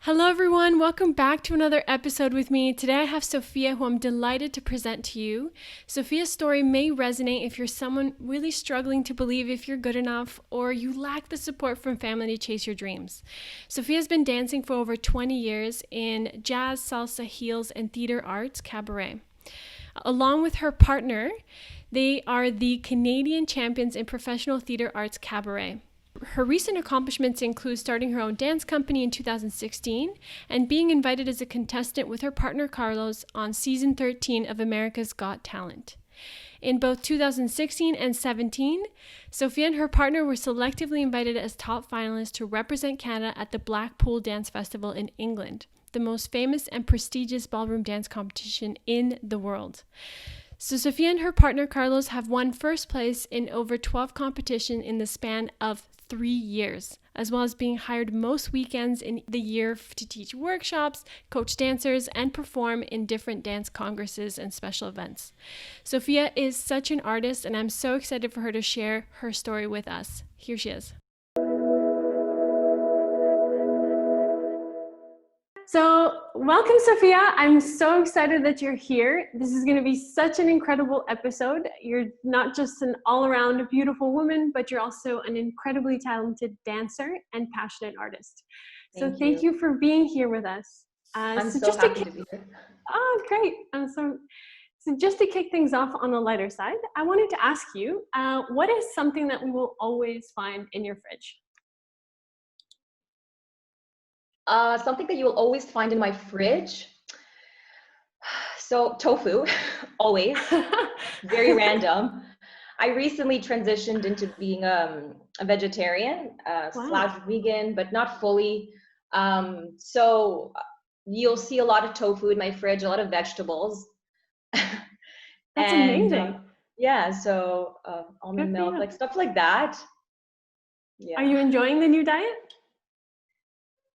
Hello everyone, welcome back to another episode with me. Today I have Sofia, who I'm delighted to present to you. Sofia's story may resonate if you're someone really struggling to believe if you're good enough or you lack the support from family to chase your dreams. Sofia's been dancing for over 20 years in jazz, salsa, heels, and theater arts cabaret. Along with her partner, they are the Canadian champions in Professional Theatre Arts Cabaret. Her recent accomplishments include starting her own dance company in 2016 and being invited as a contestant with her partner Carlos on season 13 of America's Got Talent. In both 2016 and 17, Sofia and her partner were selectively invited as top finalists to represent Canada at the Blackpool Dance Festival in England, the most famous and prestigious ballroom dance competition in the world. So Sofia and her partner Carlos have won first place in over 12 competitions in the span of 3 years, as well as being hired most weekends in the year to teach workshops, coach dancers, and perform in different dance congresses and special events. Sofia is such an artist, and I'm so excited for her to share her story with us. Here she is. So welcome, Sofia. I'm so excited that you're here. This is going to be such an incredible episode. You're not just an all-around beautiful woman, but you're also an incredibly talented dancer and passionate artist. Thank you for being here with us. I'm so happy to be here. Oh, great. So just to kick things off on the lighter side, I wanted to ask you, what is something that we will always find in your fridge? Something that you will always find in my fridge. So tofu, always, very random. I recently transitioned into being a vegetarian slash vegan, but not fully. So you'll see a lot of tofu in my fridge, a lot of vegetables. That's amazing. Yeah, so almond milk, like stuff like that. Yeah. Are you enjoying the new diet?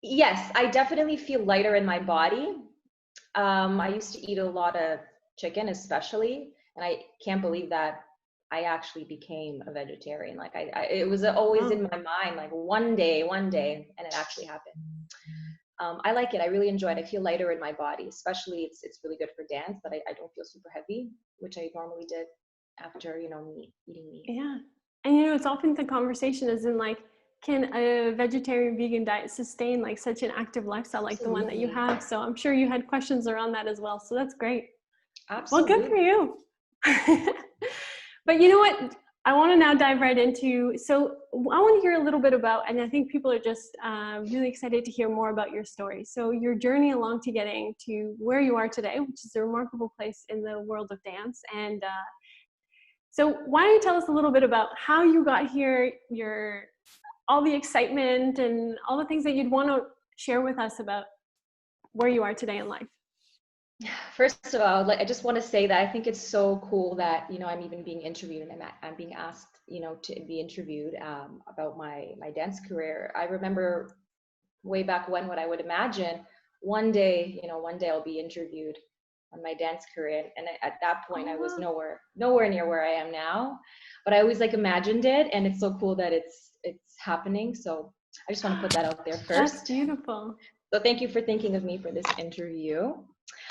Yes, I definitely feel lighter in my body. I used to eat a lot of chicken, especially, and I can't believe that I actually became a vegetarian. Like it was always in my mind, like one day, and it actually happened. I like it. I really enjoy it. I feel lighter in my body, especially it's really good for dance, but I don't feel super heavy, which I normally did after, eating meat. Yeah. And it's often the conversation is in like, can a vegetarian vegan diet sustain like such an active lifestyle like the one that you have? So I'm sure you had questions around that as well. So that's great. Absolutely. Well, good for you. But you know what? I want to now dive right into, so I want to hear a little bit about, and I think people are just really excited to hear more about your story. So your journey along to getting to where you are today, which is a remarkable place in the world of dance. And so why don't you tell us a little bit about how you got here, all the excitement and all the things that you'd want to share with us about where you are today in life. First of all, I just want to say that I think it's so cool that, I'm even being interviewed and I'm being asked, to be interviewed about my dance career. I remember way back when what I would imagine one day I'll be interviewed on my dance career. And at that point I was nowhere near where I am now, but I always imagined it, and it's so cool that it's happening. So I just want to put that out there first. That's beautiful. So thank you for thinking of me for this interview.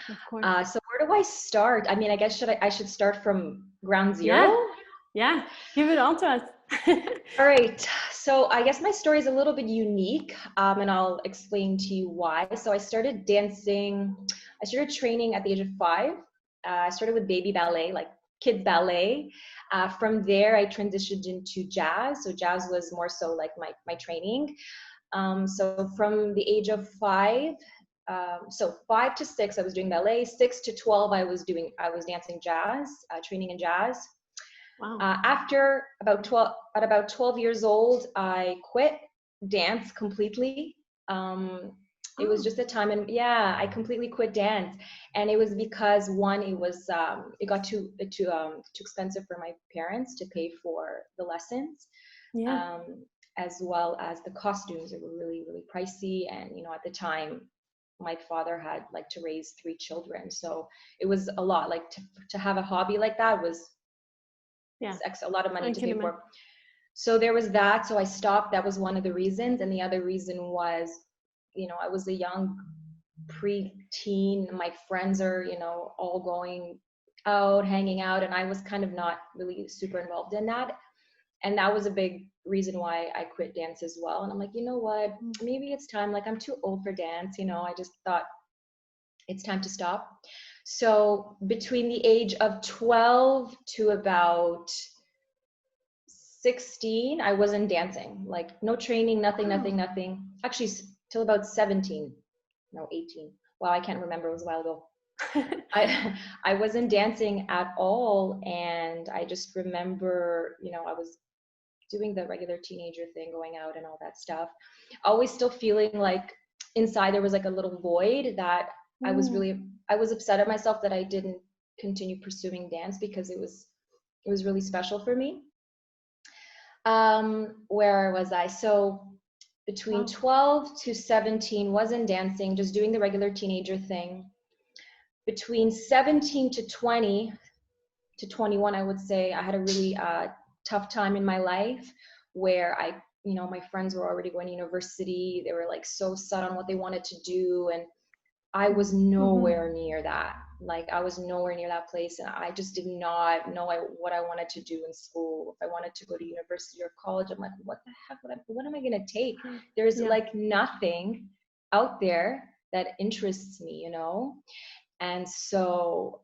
Of course. So where do I start? I mean, I guess I should start from ground zero? Yeah. Give it all to us. All right. So I guess my story is a little bit unique, and I'll explain to you why. So I started training at the age of 5. I started with baby ballet, like kids ballet. From there, I transitioned into jazz. So jazz was more so like my training. So from the age of 5, so 5 to 6, I was doing ballet. 6 to 12, I was dancing jazz, training in jazz. Wow. After about 12 years old, I quit dance completely. It was just a time, and I completely quit dance, and it was because it got too expensive for my parents to pay for the lessons, as well as the costumes. They were really, really pricey, and at the time, my father had to raise 3 children, so it was a lot. To have a hobby like that was a lot of money to pay for. So there was that. So I stopped. That was one of the reasons, and the other reason was I was a young pre-teen. My friends are, all going out, hanging out, and I was kind of not really super involved in that. And that was a big reason why I quit dance as well. And I'm like, you know what, maybe it's time. Like, I'm too old for dance. I just thought it's time to stop. So between the age of 12 to about 16, I wasn't dancing, like no training, nothing. Actually, till about 17, no, 18. Wow, I can't remember, it was a while ago. I wasn't dancing at all. And I just remember, I was doing the regular teenager thing, going out and all that stuff, always still feeling like inside there was like a little void that I was upset at myself that I didn't continue pursuing dance, because it was really special for me. Where was I? So between 12 to 17 wasn't dancing, just doing the regular teenager thing. Between 17 to 20 to 21, I would say I had a really tough time in my life, where my friends were already going to university. They were like so set on what they wanted to do, and I was nowhere near that. Like, I was nowhere near that place, and I just did not know what I wanted to do in school. If I wanted to go to university or college, I'm like, what the heck? What am I going to take? There's like nothing out there that interests me, And so,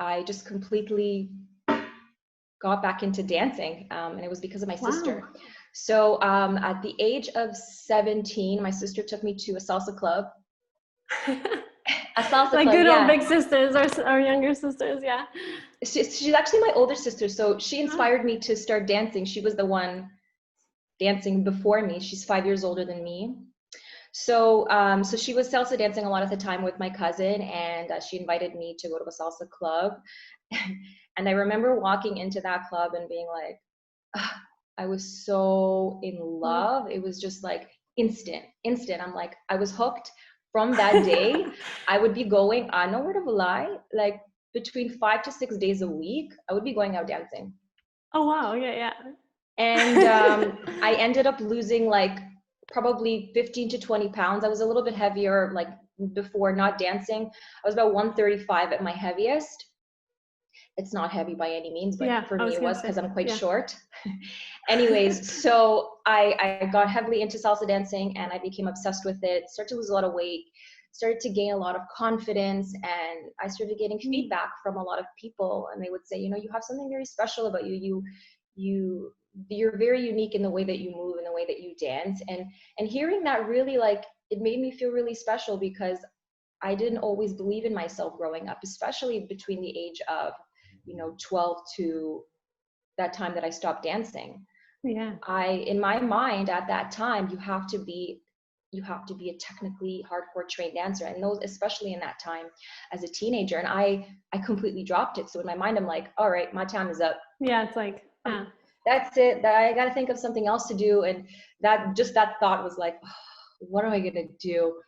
I just completely got back into dancing, and it was because of my sister. So at the age of 17, my sister took me to a salsa club. A salsa like club, good old big sisters or younger sisters, yeah. She's actually my older sister, so she inspired me to start dancing. She was the one dancing before me. She's 5 years older than me. So so she was salsa dancing a lot of the time with my cousin, and she invited me to go to a salsa club. And I remember walking into that club and being like, I was so in love. It was just like instant. I'm like, I was hooked from that day. I would be going, no word of a lie, like between 5 to 6 days a week, I would be going out dancing. Oh, wow. Yeah. And I ended up losing like probably 15 to 20 pounds. I was a little bit heavier, like before not dancing. I was about 135 at my heaviest. It's not heavy by any means, but for me it was, because I'm quite short. Anyways, so I got heavily into salsa dancing, and I became obsessed with it, started to lose a lot of weight, started to gain a lot of confidence, and I started getting feedback from a lot of people, and they would say, you have something very special about you. You're very unique in the way that you move, in the way that you dance. And hearing that really, like, it made me feel really special, because I didn't always believe in myself growing up, especially between the age of 12 to that time that I stopped dancing. In my mind at that time, you have to be a technically hardcore trained dancer, and those, especially in that time as a teenager, and I completely dropped it. So in my mind, I'm like, all right, my time is up. It's like, that's it. I got to think of something else to do. And that thought was like, oh, what am I gonna do?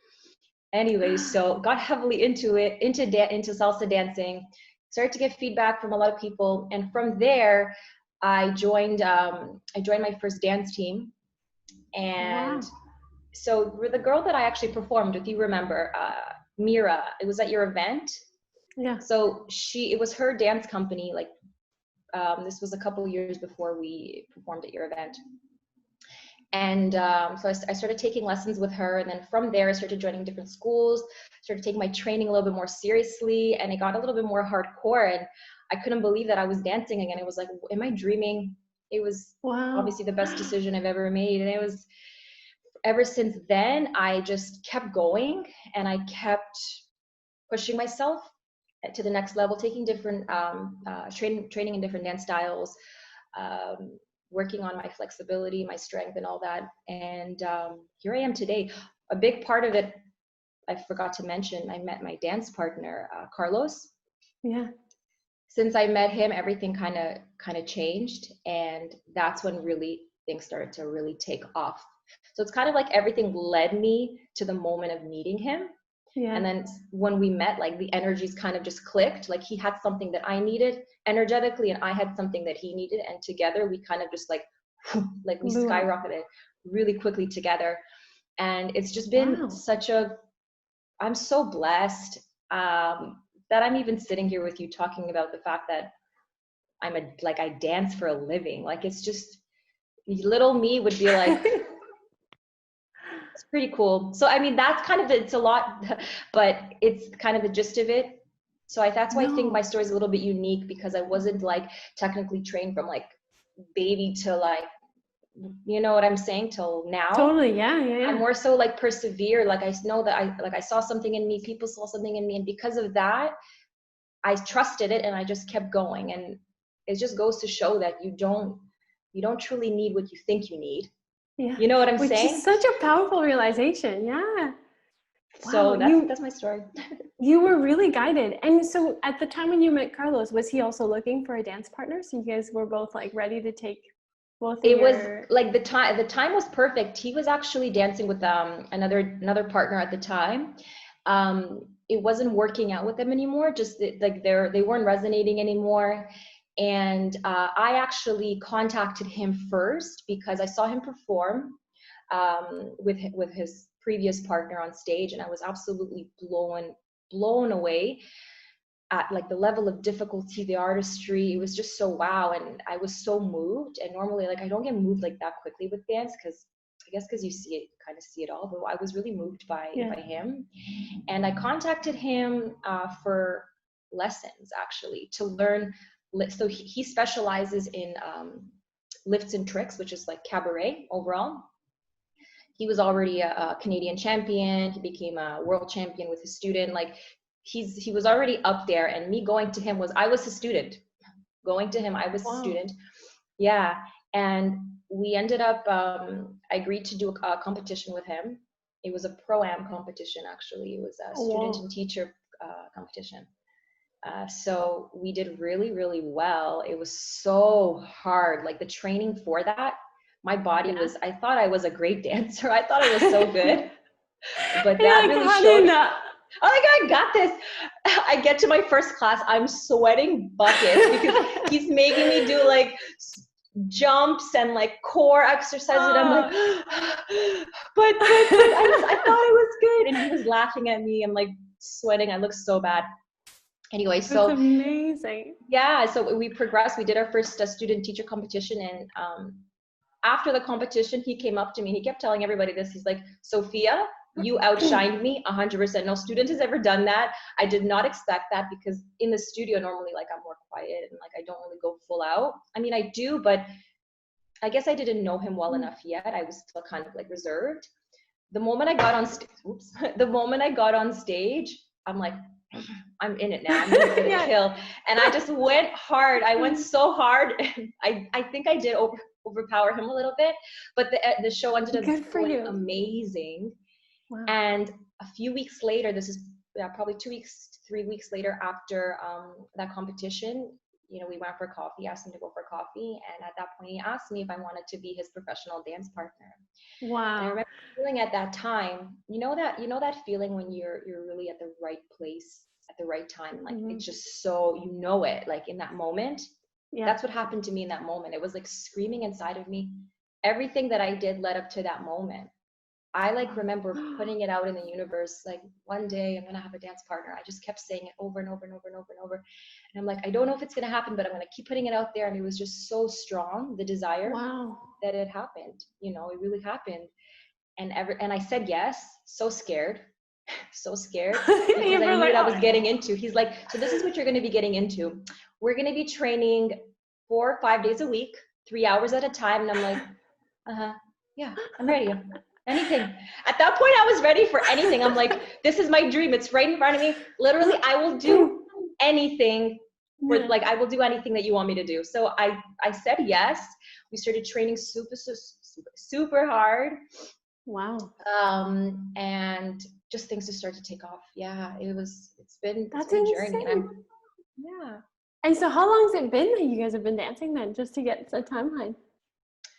Anyways, so got heavily into salsa dancing, started to get feedback from a lot of people, and from there I joined my first dance team. And so the girl that I actually performed with, you remember, Mira, it was at your event. So it was her dance company, like this was a couple of years before we performed at your event. And so I started taking lessons with her, and then from there I started joining different schools, started taking my training a little bit more seriously, and it got a little bit more hardcore, and I couldn't believe that I was dancing again. It was like, am I dreaming? It was obviously the best decision I've ever made. And it was, ever since then, I just kept going, and I kept pushing myself to the next level, taking different training in different dance styles, working on my flexibility, my strength, and all that. And here I am today. A big part of it, I forgot to mention, I met my dance partner, Carlos. Since I met him, everything kind of changed, and that's when really things started to really take off. So it's kind of like everything led me to the moment of meeting him. And then when we met, like the energies kind of just clicked. Like he had something that I needed energetically, and I had something that he needed, and together we kind of just like we skyrocketed. really quickly together. And it's just been I'm so blessed that I'm even sitting here with you talking about the fact that I dance for a living. Like, it's just, little me would be like, it's pretty cool. So, I mean, that's kind of, it's a lot, but it's kind of the gist of it. So that's why I think my story is a little bit unique, because I wasn't like technically trained from like baby to like, you know what I'm saying, till now. Totally, yeah. I'm more so like persevere. Like, I know that I saw something in me, people saw something in me, and because of that, I trusted it and I just kept going. And it just goes to show that you don't truly need what you think you need. Yeah. You know what I'm Which saying? is such a powerful realization. Yeah. So that's my story. You were really guided. And so at the time when you met Carlos, was he also looking for a dance partner? So you guys were both like ready to take both of was like the time was perfect. He was actually dancing with another partner at the time. It wasn't working out with them anymore, just like they weren't resonating anymore. And I actually contacted him first because I saw him perform with his previous partner on stage, and I was absolutely blown away at like the level of difficulty, the artistry. It was just so wow, and I was so moved. And normally, like, I don't get moved like that quickly with dance, because I guess because you kind of see it all, but I was really moved by him. And I contacted him for lessons, actually, to learn. So he specializes in lifts and tricks, which is like cabaret overall. He was already a Canadian champion. He became a world champion with his student. Like, he was already up there, and me going to him I was his student. Going to him, I was a student. Yeah. And we ended up, I agreed to do a competition with him. It was a pro-am competition, actually. It was a student and teacher competition. So we did really, really well. It was so hard. Like, the training for that, my body was, I thought I was a great dancer. I thought I was so good. But that really showed. Oh my God, I got this. I get to my first class, I'm sweating buckets because he's making me do like jumps and like core exercises. And I'm like, but I thought I was good. And he was laughing at me. I'm like sweating. I look so bad. Anyway, so that's amazing. Yeah, so we progressed. We did our first student teacher competition, and after the competition, he came up to me and he kept telling everybody this. He's like, Sofia, you outshined me 100%. No student has ever done that. I did not expect that, because in the studio, normally, like, I'm more quiet and like I don't really go full out. I mean, I do, but I guess I didn't know him well enough yet. I was still kind of like reserved. The moment I got on stage, I'm like, I'm in it now. I'm gonna kill. And I just went hard. I went so hard. I think I did overpower him a little bit, but the show ended up going amazing. Wow. And a few weeks later, this is probably 3 weeks later after that competition, you know, we went for coffee, asked him to go for coffee. And at that point, he asked me if I wanted to be his professional dance partner. Wow. And I remember feeling at that time, you know that feeling when you're really at the right place at the right time. Like, it's just so, you know it, like in that moment. Yeah. That's what happened to me in that moment. It was like screaming inside of me. Everything that I did led up to that moment. I like remember putting it out in the universe, like, one day I'm going to have a dance partner. I just kept saying it over and over and over and over and over. And I'm like, I don't know if it's going to happen, but I'm going to keep putting it out there. And it was just so strong, the desire, that it happened. You know, it really happened. And I said yes, so scared, because I knew what I was getting into. He's like, so this is what you're going to be getting into. We're going to be training 4 or 5 days a week, 3 hours at a time. And I'm like, yeah, I'm ready. Anything. At that point, I was ready for anything. I'm like, this is my dream. It's right in front of me. Literally, I will do anything. Like, I will do anything that you want me to do. So I said yes. We started training super hard. Wow. And just things just started to take off. Yeah, it's been a journey. And And so how long has it been that you guys have been dancing then, just to get a timeline?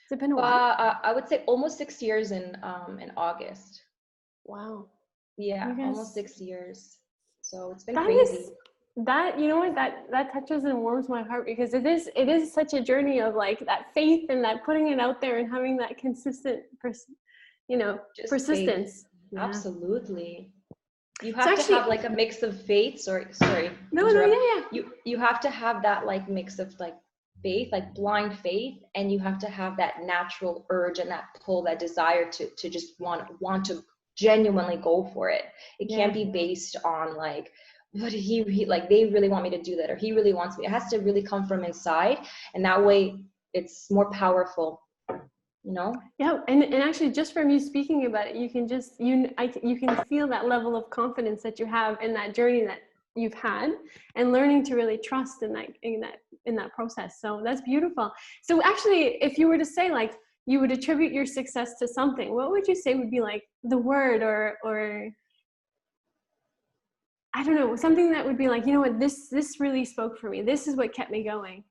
Has it been a while? I would say almost 6 years in August. Wow. Yeah, almost 6 years. So it's been crazy. that, you know what, that touches and warms my heart, because it is such a journey of like that faith and that putting it out there and having that consistent Just faith. persistence. Yeah. Absolutely. You So have to actually, have like a mix of faith. Sorry no, to no, interrupt. yeah, yeah. You have to have that like mix of like faith, like blind faith, and you have to have that natural urge and that pull, that desire to just want to genuinely go for it. It can't be based on like, but he like, they really want me to do that, or he really wants me. It has to really come from inside, and that way it's more powerful, you know? Yeah, and actually, just from you speaking about it, you can just you can feel that level of confidence that you have in that journey that you've had, and learning to really trust in that process. So that's beautiful. So actually, if you were to say like you would attribute your success to something, what would you say would be like the word, or I don't know, something that would be like, you know what, this really spoke for me. This is what kept me going.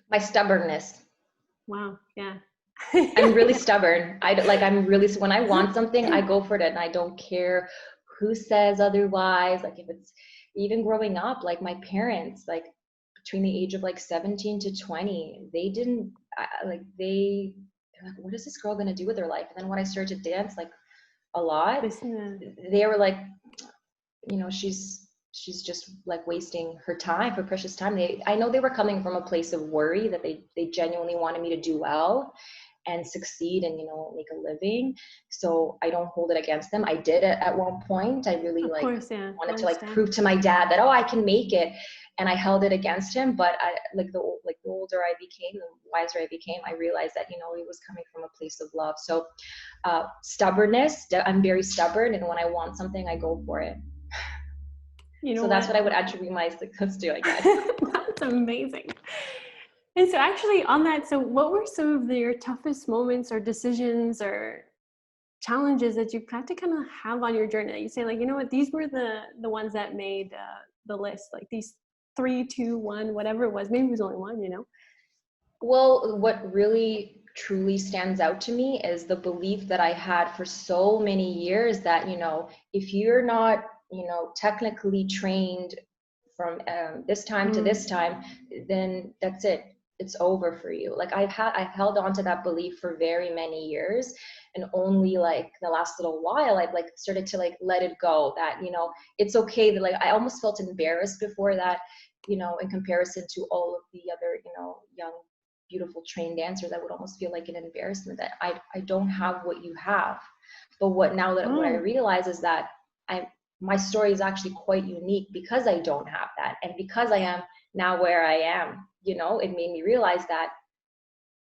My stubbornness. Wow. Yeah. I'm really stubborn. I'm really, when I want something, I go for it, and I don't care who says otherwise. Like if it's even growing up, like my parents, like between the age of like 17 to 20, they didn't they're like, what is this girl gonna do with her life? And then when I started to dance like a lot, they were like, she's just like wasting her time, her precious time. I know they were coming from a place of worry, that they genuinely wanted me to do well and succeed and make a living. So I don't hold it against them. I did it at one point. I really Of course, yeah. wanted to like prove to my dad that, oh, I can make it, and I held it against him. But the older I became, the wiser I became, I realized that it was coming from a place of love. So stubbornness, I'm very stubborn, and when I want something, I go for it. So that's what I would attribute my success to, I guess. That's amazing. And so actually on that, so what were some of your toughest moments or decisions or challenges that you had to kind of have on your journey, that you say like, you know what, these were the ones that made the list, like these 3, 2, 1, whatever it was. Maybe it was only one, Well, what really truly stands out to me is the belief that I had for so many years that, if you're not, technically trained from this time to this time, then that's it. It's over for you. Like I've held on to that belief for very many years, and only like the last little while I've like started to like let it go, that, it's okay. That like I almost felt embarrassed before that, in comparison to all of the other, young, beautiful trained dancers. I would almost feel like an embarrassment that I don't have what you have. But what I realize is that my story is actually quite unique, because I don't have that, and because I am now where I am. It made me realize that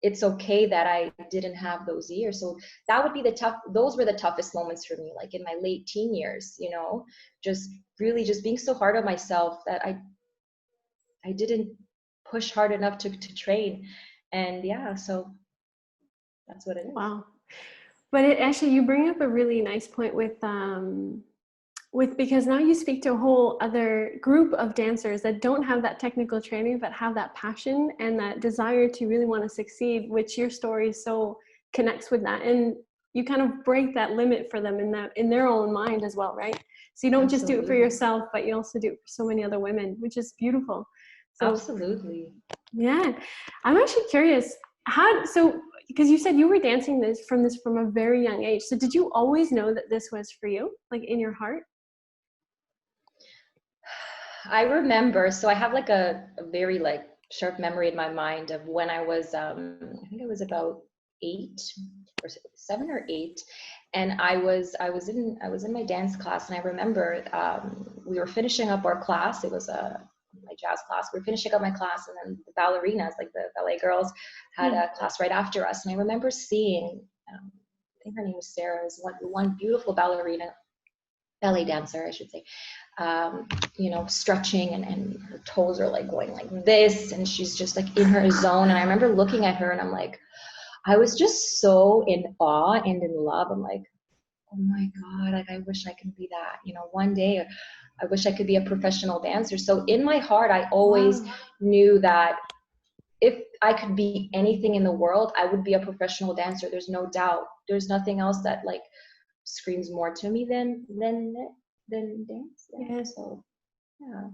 it's okay that I didn't have those years. So that would be those were the toughest moments for me, like in my late teen years, just really just being so hard on myself that I didn't push hard enough to train. And yeah, so that's what it is. Wow. But it actually, you bring up a really nice point because now you speak to a whole other group of dancers that don't have that technical training, but have that passion and that desire to really want to succeed, which your story so connects with that. And you kind of break that limit for them in their own mind as well, right? So you don't just do it for yourself, but you also do it for so many other women, which is beautiful. So, absolutely. Yeah. I'm actually curious, because you said you were dancing from a very young age. So did you always know that this was for you, like in your heart? I remember, so I have like a very like sharp memory in my mind of when I was, I think I was about 8 or 7 or 8. And I was in my dance class, and I remember we were finishing up our class. It was my jazz class. We were finishing up my class, and then the ballerinas, like the ballet girls, had a class right after us. And I remember seeing, I think her name was Sarah, is one beautiful ballet dancer, I should say, stretching, and her toes are like going like this, and she's just like in her zone. And I remember looking at her, and I'm like, I was just so in awe and in love. I'm like, oh my God, like I wish I could be that, one day I wish I could be a professional dancer. So in my heart, I always knew that if I could be anything in the world, I would be a professional dancer. There's no doubt. There's nothing else that like screams more to me than dance. Yeah. So yeah.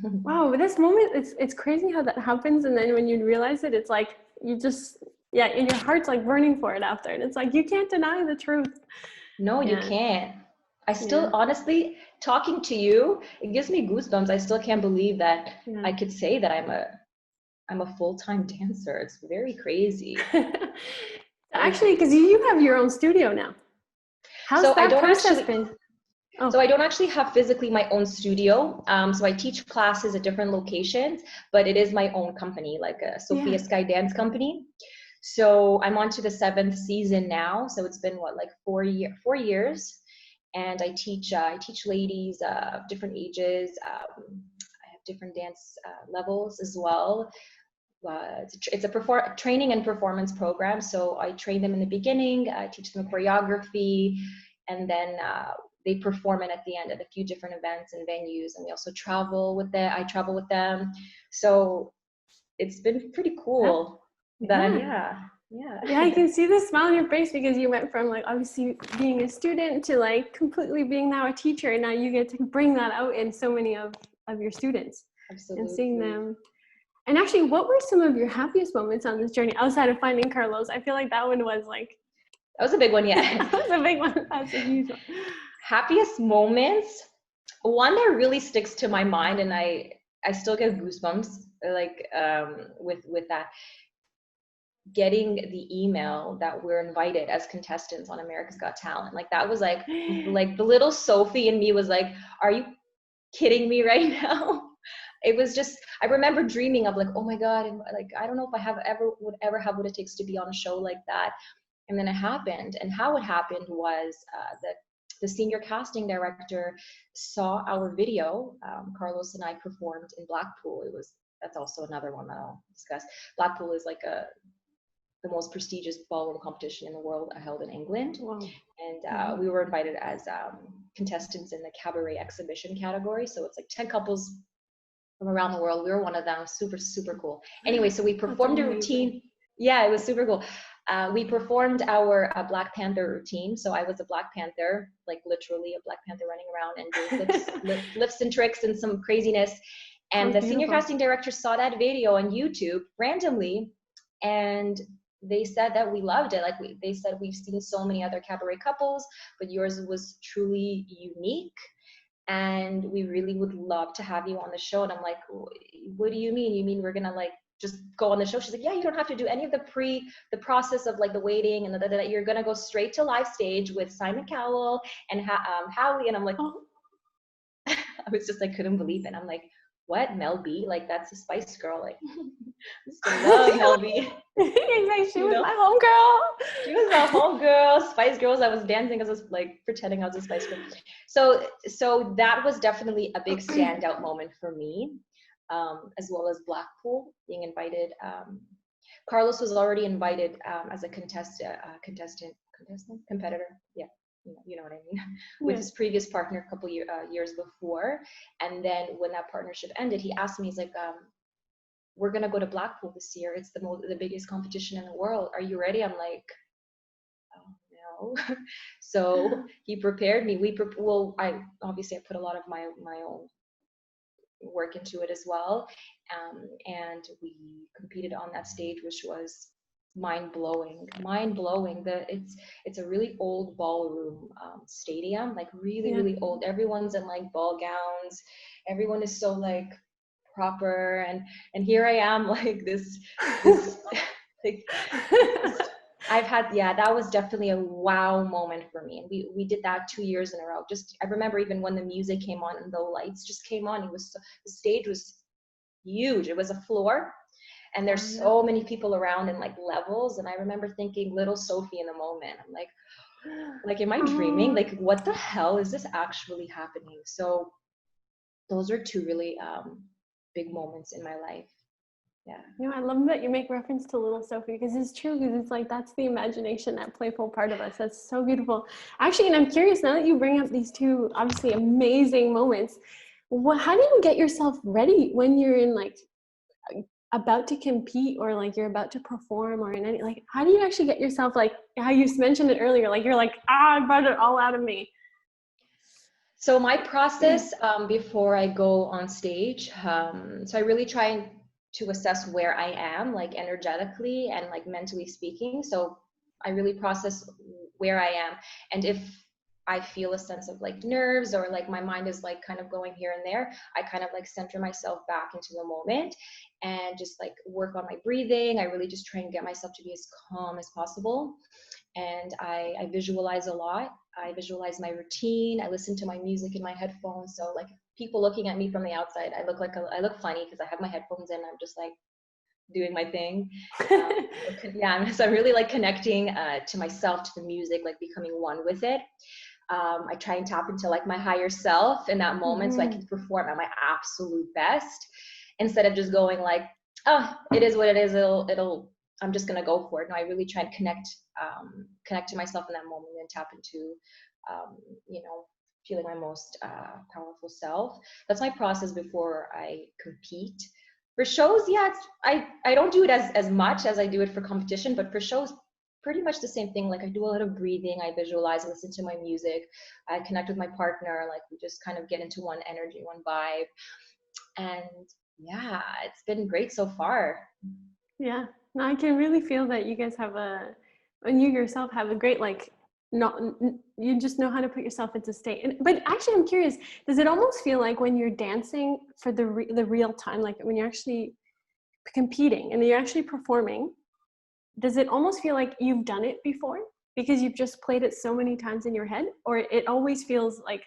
Wow, this moment, it's crazy how that happens. And then when you realize it, it's like, you just, yeah, and your heart's like burning for it after. And it's like, you can't deny the truth. No, you Yeah. can't. I Yeah. still, honestly, talking to you, it gives me goosebumps. I still can't believe that Yeah. I could say that I'm a full-time dancer. It's very crazy. Actually, because you have your own studio now. How's So I that don't process actually, been? so Oh, I don't actually have physically my own studio. So I teach classes at different locations, but it is my own company, like a Sofia yeah. Sky Dance company. So I'm on to the 7th season now. So it's been what, like 4 years, and I teach ladies of different ages. I have different dance levels as well. It's a training and performance program. So I train them in the beginning, I teach them choreography, and then they perform it at the end at a few different events and venues. And we also travel with them. I travel with them. So it's been pretty That, cool. That yeah. Yeah, I yeah. can see the smile on your face because you went from like obviously being a student to like completely being now a teacher, and now you get to bring that out in so many of your students and seeing Absolutely. them. And actually, what were some of your happiest moments on this journey outside of finding Carlos? I feel like that one was like, That was a big one, yeah. that was a big one. That's a huge one. Happiest moments. One that really sticks to my mind, and I still get goosebumps, like with that, getting the email that we're invited as contestants on America's Got Talent. Like that was like the little Sophie in me was like, are you kidding me right now? It was just, I remember dreaming of like, oh my God, and like I don't know if I would ever have what it takes to be on a show like that. And then it happened. And how it happened was that the senior casting director saw our video. Carlos and I performed in Blackpool. That's also another one that I'll discuss. Blackpool is like the most prestigious ballroom competition in the world, held in England. Wow. And we were invited as contestants in the cabaret exhibition category. So it's like 10 couples from around the world. We were one of them. Super, super cool. Anyway, so we performed a routine. Yeah, it was super cool. We performed our Black Panther routine. So I was a Black Panther, like literally a Black Panther running around and doing flips and tricks and some craziness. And the senior casting director saw that video on YouTube randomly, and they said that we loved it. Like they said, we've seen so many other cabaret couples, but yours was truly unique, and we really would love to have you on the show. And I'm like, what do you mean? You mean we're gonna like just go on the show? She's like, yeah, you don't have to do any of the process of like the waiting and that. You're gonna go straight to live stage with Simon Cowell and Howie. And I'm like, Oh. I was just like, couldn't believe it. I'm like, what, Mel B? Like that's a Spice Girl. Like, I still love Mel B. She was my homegirl. She was a homegirl, Spice Girls. I was dancing like pretending I was a Spice Girl. So that was definitely a big standout moment for me, as well as Blackpool being invited. Carlos was already invited as a competitor. Yeah, you know what I mean. With his previous partner a couple years before, and then when that partnership ended, he asked me, he's like, we're gonna go to Blackpool this year. It's the biggest competition in the world. Are you ready? I'm like, oh no. So he prepared me. I obviously I put a lot of my own work into it as well, and we competed on that stage, which was mind blowing. It's a really old ballroom stadium, like really old. Everyone's in like ball gowns. Everyone is so like proper, and here I am like this like that was definitely a wow moment for me. And we did that 2 years in a row. Just I remember even when the music came on and the lights just came on, the stage was huge. It was a floor, and there's so many people around in like levels, and I remember thinking little Sophie in the moment. I'm like am I dreaming? Like what the hell is this actually happening? So those are two really big moments in my life. Yeah. You know, I love that you make reference to little Sophie, because it's true, because it's like that's the imagination, that playful part of us. That's so beautiful. Actually, and I'm curious, now that you bring up these two obviously amazing moments, how do you get yourself ready when you're in like about to compete, or like you're about to perform, or in any, like how do you actually get yourself, like how you mentioned it earlier, like you're like, I brought it all out of me? So my process before I go on stage, so I really try to assess where I am, like energetically and like mentally speaking. So I really process where I am, and if I feel a sense of like nerves or like my mind is like kind of going here and there, I kind of like center myself back into the moment and just like work on my breathing. I really just try and get myself to be as calm as possible. And I visualize a lot. I visualize my routine. I listen to my music in my headphones. So like people looking at me from the outside, I look funny because I have my headphones in. I'm just like doing my thing. Yeah, so I'm really like connecting to myself, to the music, like becoming one with it. I try and tap into like my higher self in that moment so I can perform at my absolute best instead of just going like, oh, it is what it is. I'm just gonna go for it. No, I really try and connect to myself in that moment and tap into, you know, feeling my most powerful self. That's my process before I compete. For shows, yeah, I don't do it as much as I do it for competition, but for shows, pretty much the same thing. Like I do a lot of breathing, I visualize, I listen to my music, I connect with my partner, like we just kind of get into one energy, one vibe. And yeah, it's been great so far. Yeah, no, I can really feel that you guys and you yourself have a great, like, you just know how to put yourself into state. But actually, I'm curious, does it almost feel like when you're dancing for the real time, like when you're actually competing and you're actually performing, does it almost feel like you've done it before because you've just played it so many times in your head, or it always feels like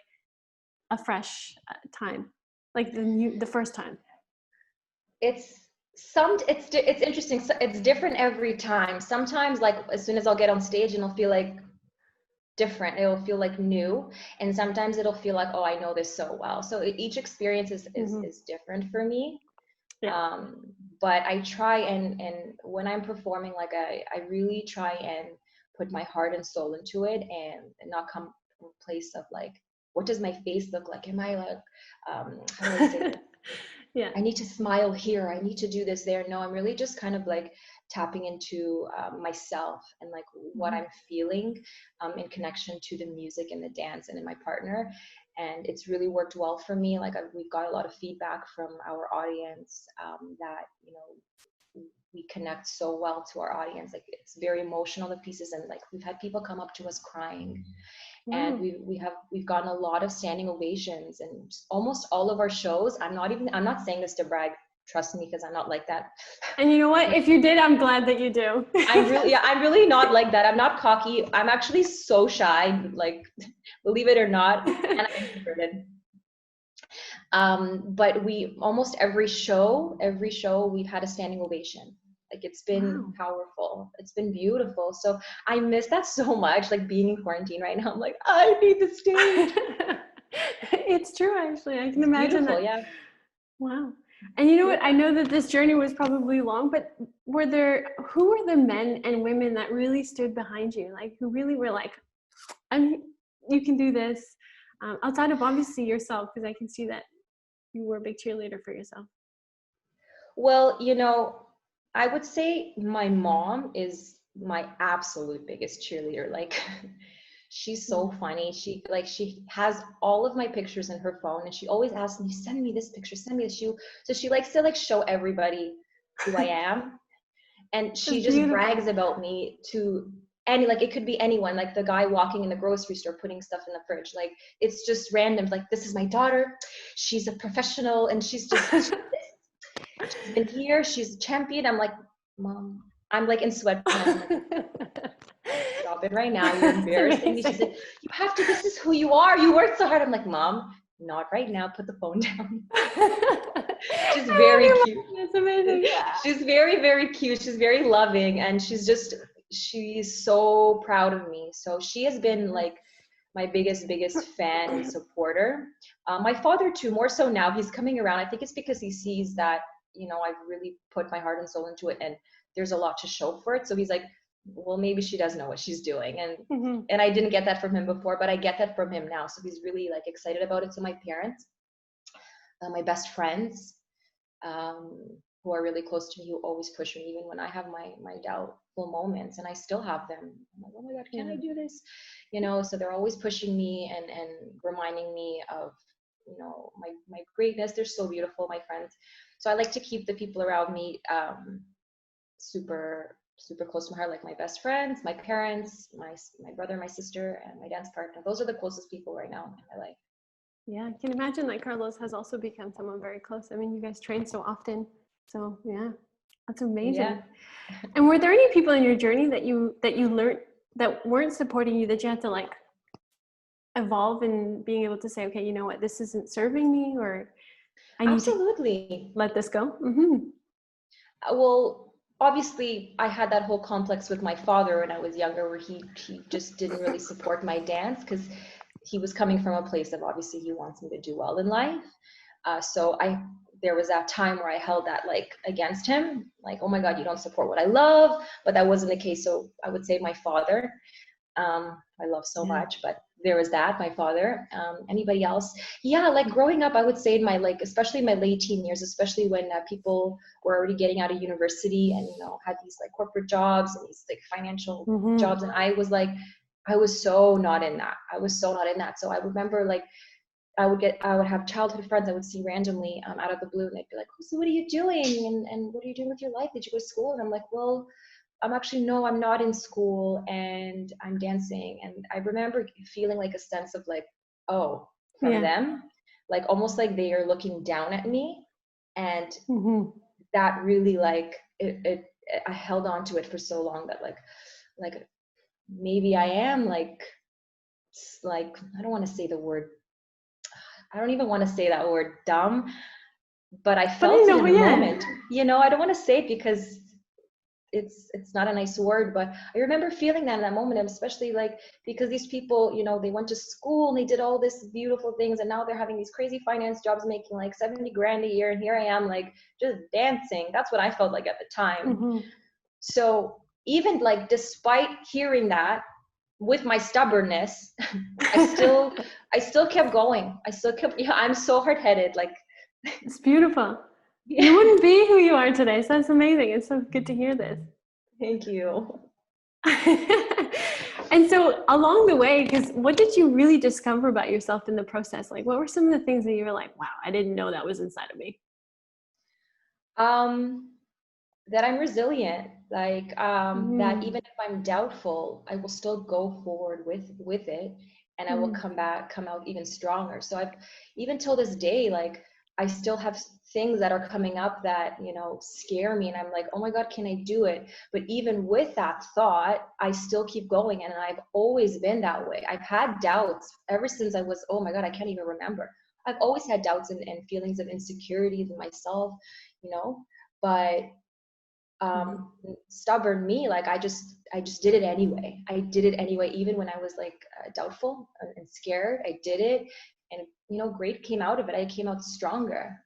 a fresh time, like the first time? It's interesting. So it's different every time. Sometimes like as soon as I'll get on stage and it'll feel like different, it'll feel like new, and sometimes it'll feel like, oh, I know this so well. So each experience is different for me. Yeah. But I try and when I'm performing, like I really try and put my heart and soul into it, and not come from a place of like, what does my face look like? Am I like, how do I say this? Yeah. I need to smile here, I need to do this there. No, I'm really just kind of like tapping into myself and like what I'm feeling in connection to the music and the dance and in my partner. And it's really worked well for me. Like we've got a lot of feedback from our audience that, you know, we connect so well to our audience. Like it's very emotional, the pieces, and like we've had people come up to us crying. And we've gotten a lot of standing ovations, and almost all of our shows, I'm not saying this to brag, trust me, because I'm not like that. And you know what, if you did, I'm glad that you do. I'm really not like that. I'm not cocky. I'm actually so shy, like, believe it or not, and I'm introverted. But we almost every show we've had a standing ovation. Like it's been powerful. It's been beautiful. So I miss that so much, like being in quarantine right now. I'm like, I need the stage. It's true, actually. I can imagine that. Yeah. Wow. And you know what? I know that this journey was probably long, but who were the men and women that really stood behind you? Like who really were like, you can do this, outside of obviously yourself, because I can see that you were a big cheerleader for yourself. Well, you know, I would say my mom is my absolute biggest cheerleader. Like she's so funny. She has all of my pictures in her phone, and she always asks me, send me this picture, send me this. So she likes to like show everybody who I am. And she just brags about me to like it could be anyone, like the guy walking in the grocery store putting stuff in the fridge. Like it's just random. Like, this is my daughter. She's a professional, and she's been here. She's a champion. I'm like, Mom, I'm like in sweatpants. Stop it right now. You're embarrassing me. She said, you have to, this is who you are. You worked so hard. I'm like, Mom, not right now. Put the phone down. She's very cute. That's amazing. She's very, very cute. She's very loving. And she's so proud of me. So she has been like my biggest fan and supporter. My father too, more so now. He's coming around. I think it's because he sees that, you know, I've really put my heart and soul into it, and there's a lot to show for it. So he's like, well, maybe she does know what she's doing. And I didn't get that from him before, but I get that from him now. So he's really like excited about it. So my parents, my best friends, who are really close to me, who always push me even when I have my doubt. moments, and I still have them. I'm like, oh my God, can I do this? You know, so they're always pushing me and reminding me of, you know, my greatness. They're so beautiful, my friends. So I like to keep the people around me super close to my heart, like my best friends, my parents, my brother, my sister, and my dance partner. Those are the closest people right now in my life. Yeah, I can imagine that Carlos has also become someone very close. I mean, you guys train so often. So yeah, that's amazing. Yeah. And were there any people in your journey that you learned that weren't supporting you, that you had to like evolve in being able to say, okay, you know what, this isn't serving me, or I need Absolutely. to let this go? Mm-hmm. Well, obviously I had that whole complex with my father when I was younger, where he just didn't really support my dance, because he was coming from a place of, obviously he wants me to do well in life. So there was that time where I held that like against him, like, oh my God, you don't support what I love. But that wasn't the case. So I would say my father, I love so much, but there was that, my father. Anybody else? Yeah, like growing up, I would say in my, like, especially my late teen years, especially when people were already getting out of university and, you know, had these like corporate jobs and these like financial jobs. And I was like, I was so not in that. So I remember like, I would have childhood friends I would see randomly out of the blue, and they'd be like, oh, so what are you doing? And what are you doing with your life? Did you go to school? And I'm like, well, no, I'm not in school and I'm dancing. And I remember feeling like a sense of like, oh, from them, like almost like they are looking down at me. And that really like, I held on to it for so long that like maybe I am like, I don't want to say the word, I don't even want to say that word, dumb, but I felt it in the moment. You know, I don't want to say it because it's not a nice word, but I remember feeling that in that moment, and especially like because these people, you know, they went to school and they did all this beautiful things, and now they're having these crazy finance jobs making like 70 grand a year, and here I am like just dancing. That's what I felt like at the time. So even like despite hearing that, with my stubbornness, I still kept going. I'm so hard-headed. Like, it's beautiful. You wouldn't be who you are today. So that's amazing. It's so good to hear this. Thank you. And so along the way, because what did you really discover about yourself in the process? Like, what were some of the things that you were like, wow, I didn't know that was inside of me? That I'm resilient, like that even if I'm doubtful, I will still go forward with it, and I will come out even stronger. So I've, even till this day, like I still have things that are coming up that, you know, scare me, and I'm like, oh my God, can I do it? But even with that thought, I still keep going, and I've always been that way. I've had doubts ever since I was, oh my God, I can't even remember. I've always had doubts and feelings of insecurities in myself, you know, but stubborn me, like I just did it anyway. Even when I was like doubtful and scared. I did it, and you know, great came out of it. I came out stronger.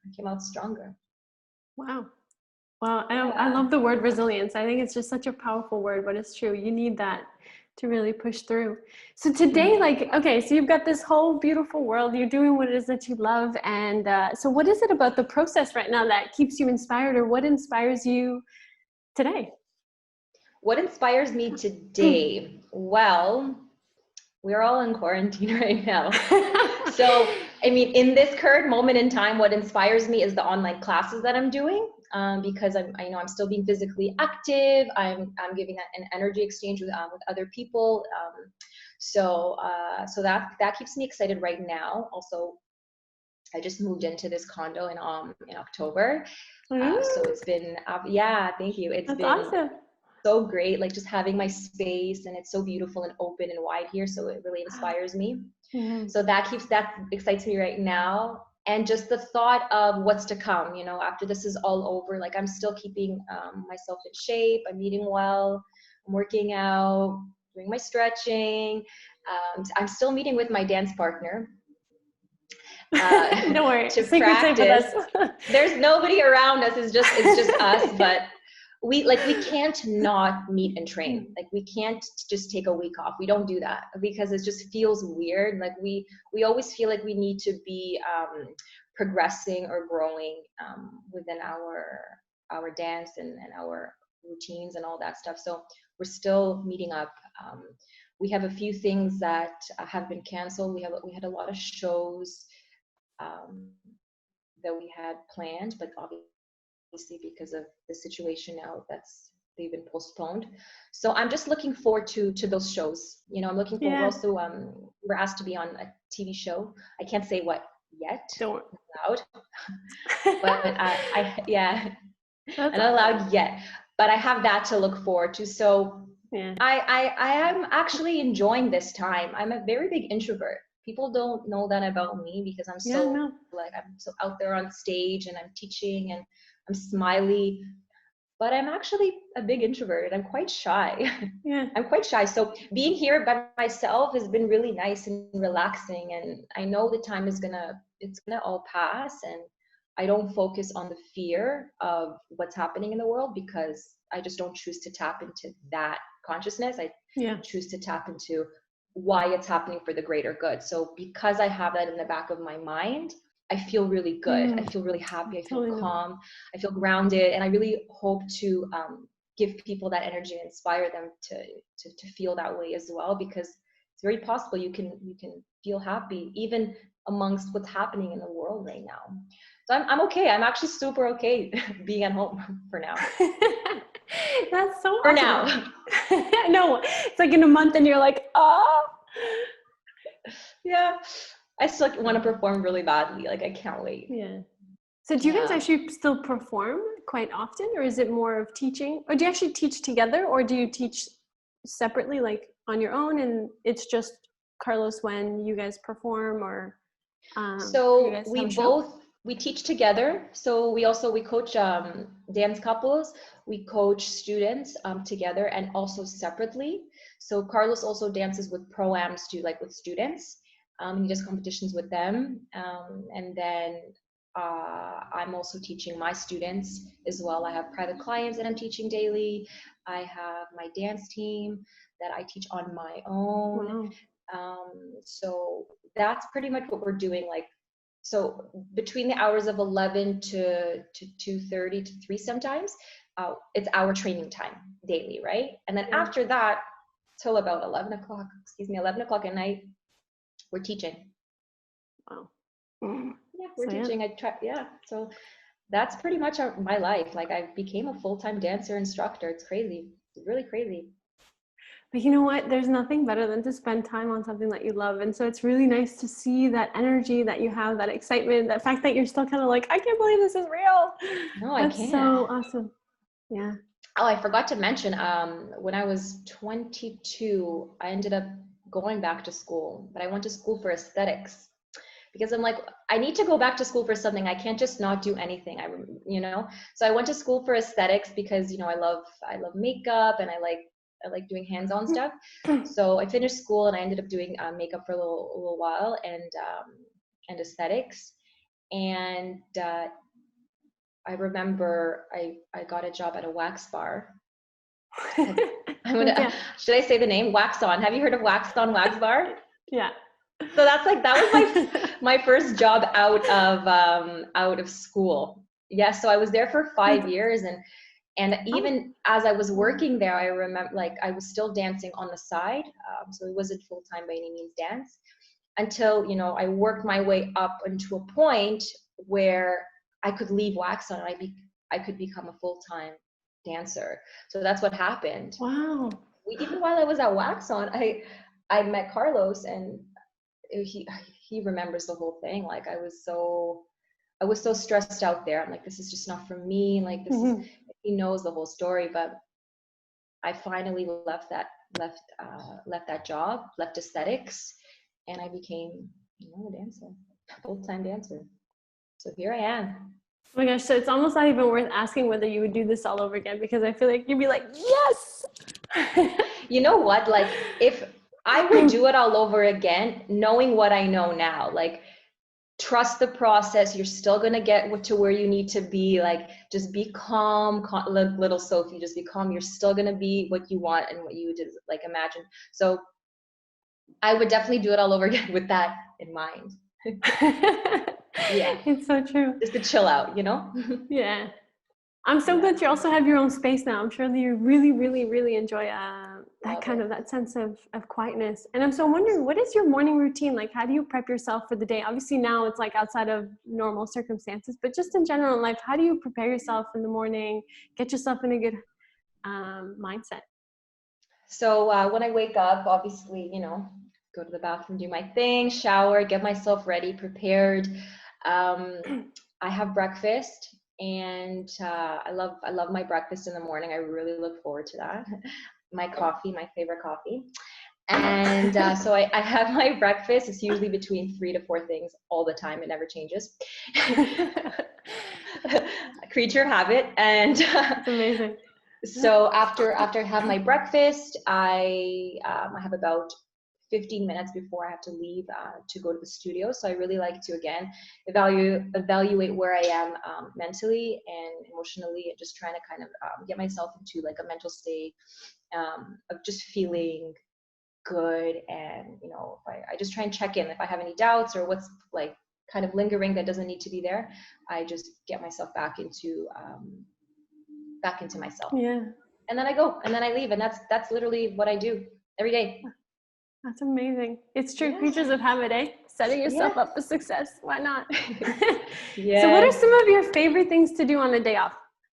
Wow. I love the word resilience. I think it's just such a powerful word, but it's true. You need that to really push through. So today, like, okay, so you've got this whole beautiful world, you're doing what it is that you love. And so what is it about the process right now that keeps you inspired, or what inspires you today? What inspires me today? Well, we're all in quarantine right now. So, I mean, in this current moment in time, what inspires me is the online classes that I'm doing, because I know I'm still being physically active. I'm giving an energy exchange with other people. So that keeps me excited right now. Also, I just moved into this condo in October. So it's been, thank you. It's That's been awesome. So great, like just having my space, and it's so beautiful and open and wide here, so it really inspires me. So that excites me right now, and just the thought of what's to come, you know, after this is all over. Like I'm still keeping myself in shape. I'm eating well, I'm working out, doing my stretching. I'm still meeting with my dance partner don't worry, to secret safe with practice. us. There's nobody around us. It's just us, but we can't not meet and train. Like we can't just take a week off. We don't do that because it just feels weird. Like we always feel like we need to be progressing or growing within our dance and our routines and all that stuff. So we're still meeting up. We have a few things that have been canceled. We had a lot of shows that we had planned, but obviously because of the situation now, they've been postponed. So I'm just looking forward to those shows. You know, I'm looking forward. We're asked to be on a TV show. I can't say what yet. Don't loud, but I'm not allowed yet. But I have that to look forward to. So I am actually enjoying this time. I'm a very big introvert. People don't know that about me because I'm so out there on stage and I'm teaching and I'm smiley. But I'm actually a big introvert and I'm quite shy. I'm quite shy. So being here by myself has been really nice and relaxing. And I know the time it's gonna all pass. And I don't focus on the fear of what's happening in the world because I just don't choose to tap into that consciousness. I choose to tap into why it's happening for the greater good. So because I have that in the back of my mind, I feel really good. I feel really happy. I feel calm. I feel grounded. And I really hope to give people that energy and inspire them to feel that way as well, because it's very possible you can feel happy even amongst what's happening in the world right now. So I'm okay. I'm actually super okay being at home for now. That's so for awesome. Now. No, it's like in a month and you're like, oh. Yeah. I still want to perform really badly. Like, I can't wait. Yeah. So do you guys actually still perform quite often, or is it more of teaching? Or do you actually teach together, or do you teach separately, like on your own, and it's just Carlos when you guys perform, or so we teach together. So we coach dance couples, we coach students together and also separately. So Carlos also dances with pro-ams with students. He does competitions with them. And then I'm also teaching my students as well. I have private clients that I'm teaching daily. I have my dance team that I teach on my own. Wow. So that's pretty much what we're doing. So between the hours of 11 to 2:30 to 3 sometimes, it's our training time daily, right? And then after that, till about 11 o'clock at night, we're teaching. Wow. Yeah, we're teaching. So that's pretty much my life. Like, I became a full-time dancer instructor. It's crazy. It's really crazy. But you know what? There's nothing better than to spend time on something that you love. And so it's really nice to see that energy that you have, that excitement, that fact that you're still kind of like, I can't believe this is real. No, I can't. That's so awesome. Yeah. Oh, I forgot to mention, when I was 22, I ended up going back to school, but I went to school for aesthetics because I'm like, I need to go back to school for something. I can't just not do anything. So I went to school for aesthetics because, I love makeup and I like doing hands-on stuff. So I finished school and I ended up doing makeup for a little while and aesthetics. And I remember I got a job at a wax bar. Should I say the name? Wax On. Have you heard of Wax On Wax Bar? Yeah. So that was my first job out of school. Yeah. So I was there for 5 years, and even as I was working there, I remember I was still dancing on the side. So it wasn't full time by any means dance until I worked my way up into a point where I could leave Wax On and I could become a full-time dancer. So that's what happened. Wow. Even while I was at Wax On, I met Carlos, and he remembers the whole thing. Like, I was so stressed out there. I'm like, this is just not for me. Like, this is, he knows the whole story, but I finally left that job, left aesthetics, and I became a dancer, full-time dancer. So here I am. Oh my gosh, so it's almost not even worth asking whether you would do this all over again, because I feel like you'd be like, yes! You know what? Like, if I would do it all over again, knowing what I know now, like, trust the process. You're still going to get to where you need to be. Like, just be calm, little Sophie, just be calm. You're still going to be what you want and what you just imagine. So I would definitely do it all over again with that in mind. Yeah. It's so true. Just to chill out, Yeah. I'm so glad you also have your own space now. I'm sure that you really, really, really enjoy that kind of that sense of quietness. And I'm so wondering, what is your morning routine? Like, how do you prep yourself for the day? Obviously now it's like outside of normal circumstances, but just in general in life, how do you prepare yourself in the morning, get yourself in a good mindset? So when I wake up, obviously, go to the bathroom, do my thing, shower, get myself ready, prepared. I have breakfast, and I love my breakfast in the morning. I really look forward to that. My coffee, my favorite coffee. And so I have my breakfast. It's usually between 3 to 4 things all the time. It never changes. Creature of habit. And It's amazing. So after I have my breakfast, I have about 15 minutes before I have to leave to go to the studio. So I really like to, again, evaluate where I am mentally and emotionally, and just trying to kind of get myself into like a mental state of just feeling good. And, I just try and check in if I have any doubts or what's like kind of lingering that doesn't need to be there. I just get myself back into myself. Yeah. And then I go, and then I leave. And that's literally what I do every day. That's amazing. It's true. Yeah. Creatures of habit, eh? Setting yourself up for success. Why not? Yes. So what are some of your favorite things to do on a day off?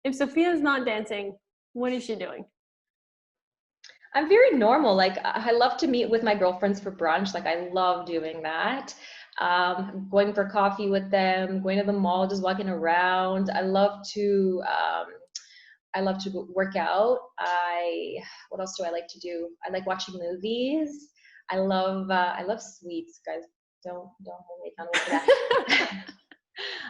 If Sofia's not dancing, what is she doing? I'm very normal. Like, I love to meet with my girlfriends for brunch. Like, I love doing that. Going for coffee with them, going to the mall, just walking around. I love to work out. What else do I like to do? I like watching movies. I love sweets, guys. Don't hold me accountable for that.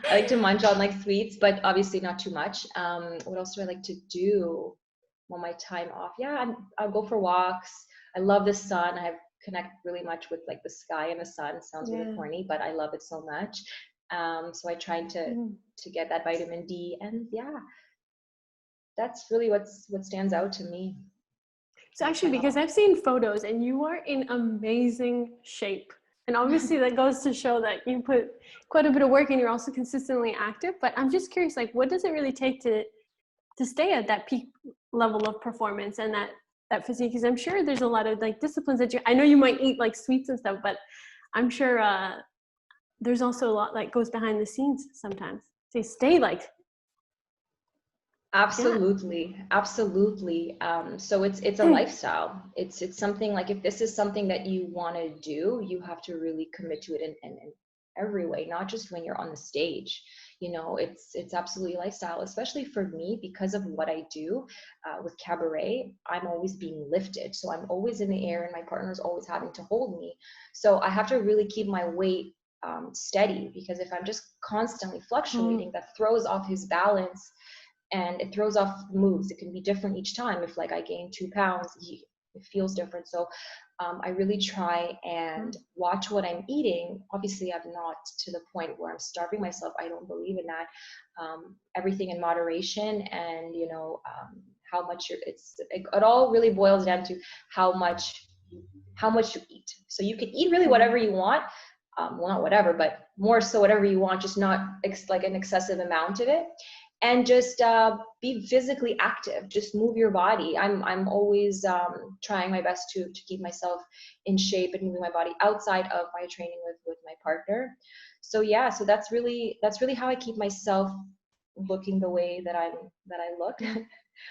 I like to munch on like sweets, but obviously not too much. What else do I like to do on my time off? Yeah, I'll go for walks. I love the sun. I connect really much with like the sky and the sun. It sounds really corny, but I love it so much. So I try to get that vitamin D, and that's really what stands out to me. So actually, because I've seen photos and you are in amazing shape. And obviously that goes to show that you put quite a bit of work and you're also consistently active. But I'm just curious, like, what does it really take to stay at that peak level of performance and that physique? Because I'm sure there's a lot of like disciplines that I know you might eat like sweets and stuff, but I'm sure there's also a lot that goes behind the scenes sometimes to stay like. Absolutely. So it's a lifestyle. It's something like, if this is something that you want to do, you have to really commit to it in every way, not just when you're on the stage. It's absolutely a lifestyle, especially for me, because of what I do with cabaret. I'm always being lifted, so I'm always in the air, and my partner's always having to hold me. So I have to really keep my weight steady, because if I'm just constantly fluctuating, that throws off his balance. And it throws off moves. It can be different each time. If like I gain 2 pounds, it feels different. So I really try and watch what I'm eating. Obviously, I'm not to the point where I'm starving myself. I don't believe in that. Everything in moderation, and how much it all really boils down to how much you eat. So you can eat really whatever you want. Well, not whatever, but more so whatever you want, just not like an excessive amount of it. And just be physically active. Just move your body. I'm always trying my best to keep myself in shape and moving my body outside of my training with my partner. So so that's really how I keep myself looking the way that I look.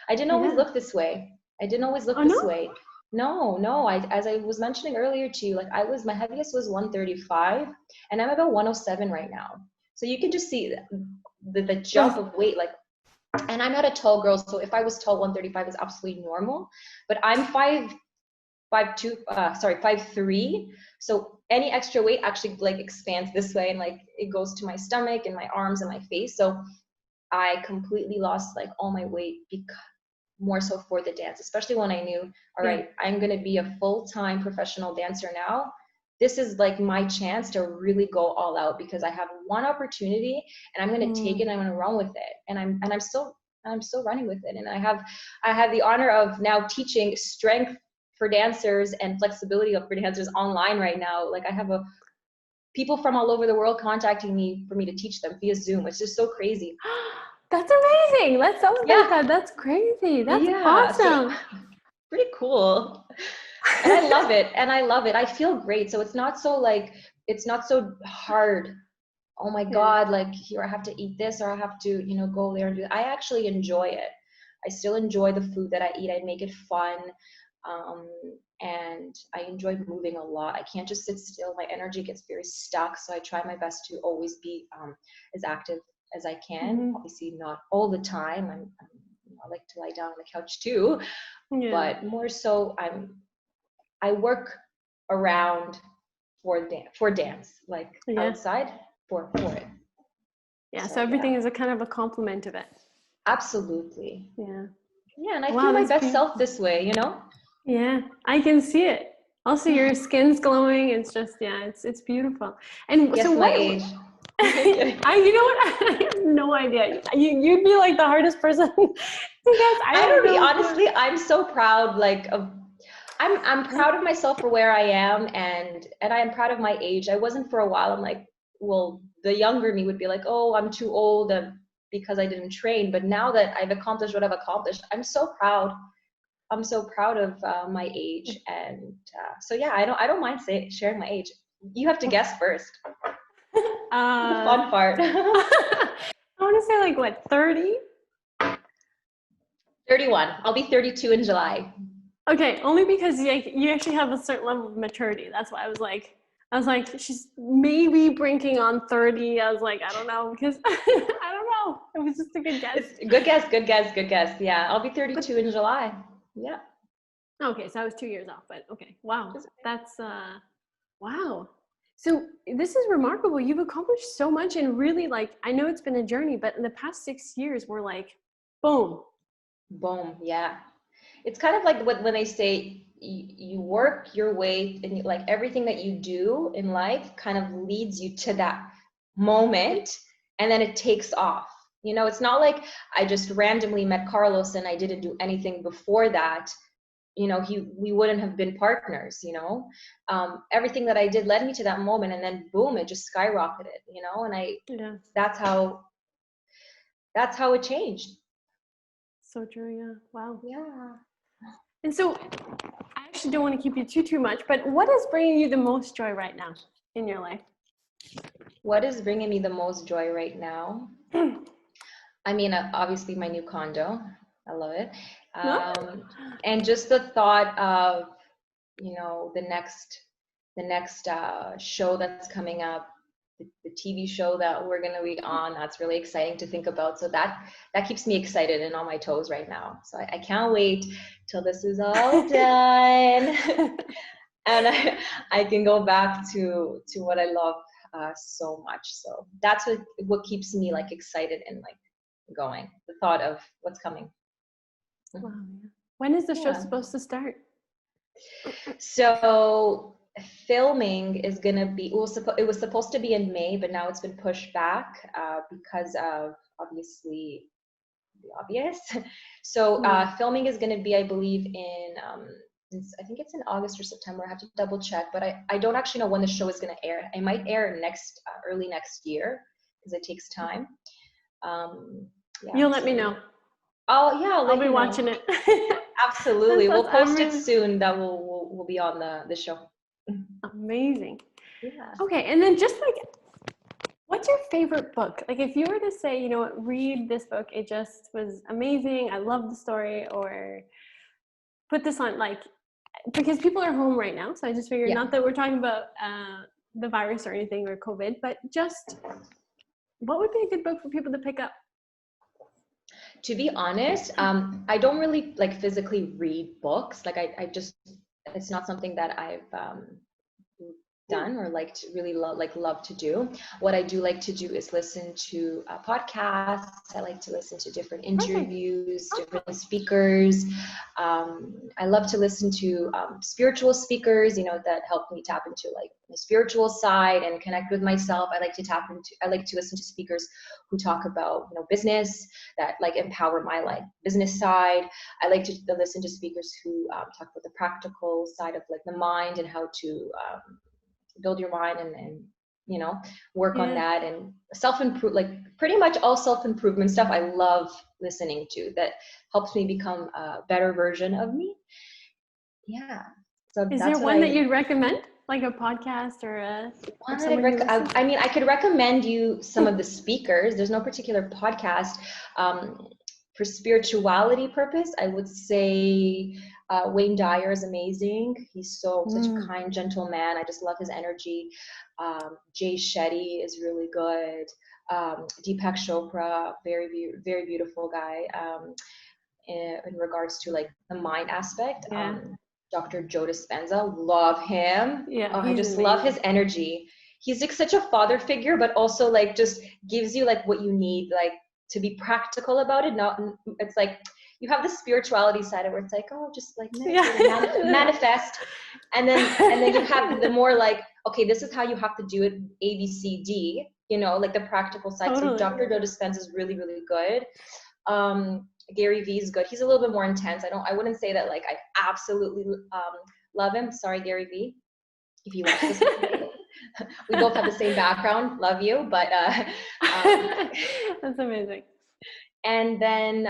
I didn't always look this way. Way. No. As I was mentioning earlier to you, like my heaviest was 135, and I'm about 107 right now. So you can just see the jump of weight, like, and I'm not a tall girl, so if I was tall, 135 is absolutely normal. But I'm 5'3". So any extra weight actually like expands this way, and like it goes to my stomach and my arms and my face. So I completely lost like all my weight, because more so for the dance, especially when I knew, all right, I'm going to be a full-time professional dancer now. This is like my chance to really go all out, because I have one opportunity, and I'm going to take it, and I'm going to run with it. And I'm still running with it. And I have the honor of now teaching strength for dancers and flexibility for dancers online right now. Like, I have people from all over the world contacting me for me to teach them via Zoom. It's just so crazy. That's amazing. Let's celebrate Yeah. that. That's crazy. That's Yeah. So awesome. pretty cool. And I love it. And I love it. I feel great. So it's not so like, it's not so hard. Oh my Yeah. God, like here I have to eat this or I have to, go there and do that. I actually enjoy it. I still enjoy the food that I eat. I make it fun. Um, and I enjoy moving a lot. I can't just sit still. My energy gets very stuck. So I try my best to always be as active as I can. Mhm. Obviously not all the time. I like to lie down on the couch too, Yeah. but more so I work around for dance, like Yeah. outside for it. Yeah. So So yeah, everything is a kind of a complement of it. absolutely. Yeah. Yeah, and I Wow, feel my that's best self beautiful. this way. Yeah, I can see it. Also, your skin's glowing. It's just, yeah, it's beautiful. And so Guess my what, age. Kidding. you know what? I have no idea. You'd be like the hardest person to guess. I I have don't no clue. honestly, I'm so proud like of I'm proud of myself for where I am and I am proud of my age. I wasn't for a while. I'm like, well, the younger me would be like, "Oh, I'm too old because I didn't train." But now that I've accomplished what I've accomplished, I'm so proud. I'm so proud of my age, and so yeah, I don't mind sharing my age. You have to guess first. The Uh, fun part. I want to say like what, 30? 31. I'll be 32 in July. Okay, only because you actually have a certain level of maturity. That's why I was like, she's maybe brinking on 30. I was like, I don't know, because I don't know. It was just a good guess. It's good guess, good guess, good guess. Yeah, I'll be 32 in July. Yeah. Okay, so I was 2 years off, but okay. Wow. That's wow. So this is remarkable. You've accomplished so much and really like I know it's been a journey, but in the past 6 years we're like, boom. Boom. Yeah. It's kind of like when they say you work your way and like everything that you do in life kind of leads you to that moment and then it takes off. It's not like I just randomly met Carlos and I didn't do anything before that. We wouldn't have been partners. Everything that I did led me to that moment and then boom, it just skyrocketed. And Yeah. that's how it changed. So true, yeah. Wow. Yeah. And so I actually don't want to keep you too much, but what is bringing you the most joy right now in your life? What is bringing me the most joy right now? I mean, obviously my new condo. I love it. And just the thought of, the next show that's coming up, the TV show that we're going to be on. That's really exciting to think about. So that keeps me excited and on my toes right now. So I can't wait till this is all done. And I can go back to what I love so much. So that's what keeps me like excited and like going. The thought of what's coming. Wow, yeah. When is the show Yeah. supposed to start? So filming is gonna be. It was supposed to be in May, but now it's been pushed back because of obviously the obvious. So filming is gonna be, I believe, I think it's in August or September. I have to double check, but I don't actually know when the show is gonna air. It might air early next year because it takes time. Yeah. You'll let me know. Oh yeah, I'll be watching it. Absolutely. We'll post it really soon that we'll be on the show. amazing. Yeah. Okay, and then just like, what's your favorite book? Like if you were to say, you know what, read this book, it just was amazing, I love the story, or put this on, like, because people are home right now, so I just figured, not that we're talking about the virus or anything or COVID, but just what would be a good book for people to pick up? To be honest, I don't really like physically read books. Like I just, it's not something that I've done or like to really love to do. What I do like to do is listen to podcasts. I like to listen to different interviews, different speakers. I love to listen to spiritual speakers, that help me tap into like the spiritual side and connect with myself. I like to listen to speakers who talk about, business, that like empower my like business side. I like to listen to speakers who talk about the practical side of like the mind and how to build your mind and work on that, and self-improve, like pretty much all self-improvement stuff I love listening to, that helps me become a better version of me. Yeah. So Is that's there one that you'd recommend, like a podcast or I mean, I could recommend you some of the speakers. There's no particular podcast. For spirituality purpose, I would say Wayne Dyer is amazing. He's such a kind, gentle man. I just love his energy. Jay Shetty is really good. Deepak Chopra, very, very beautiful guy. In regards to like the mind aspect. Dr. Joe Dispenza, love him. I just amazing. Love his energy. He's like such a father figure, but also like just gives you like what you need, like to be practical about it. Not, it's like you have the spirituality side of it where it's like, oh, just like manifest, and then you have the more like, okay, this is how you have to do it, A, B, C, D. Like the practical side. Totally. So Dr. Joe Dispenza is really, really good. Gary Vee is good. He's a little bit more intense. I wouldn't say that like I absolutely love him. Sorry, Gary Vee, if you watch this. We both have the same background. Love you, but that's amazing. And then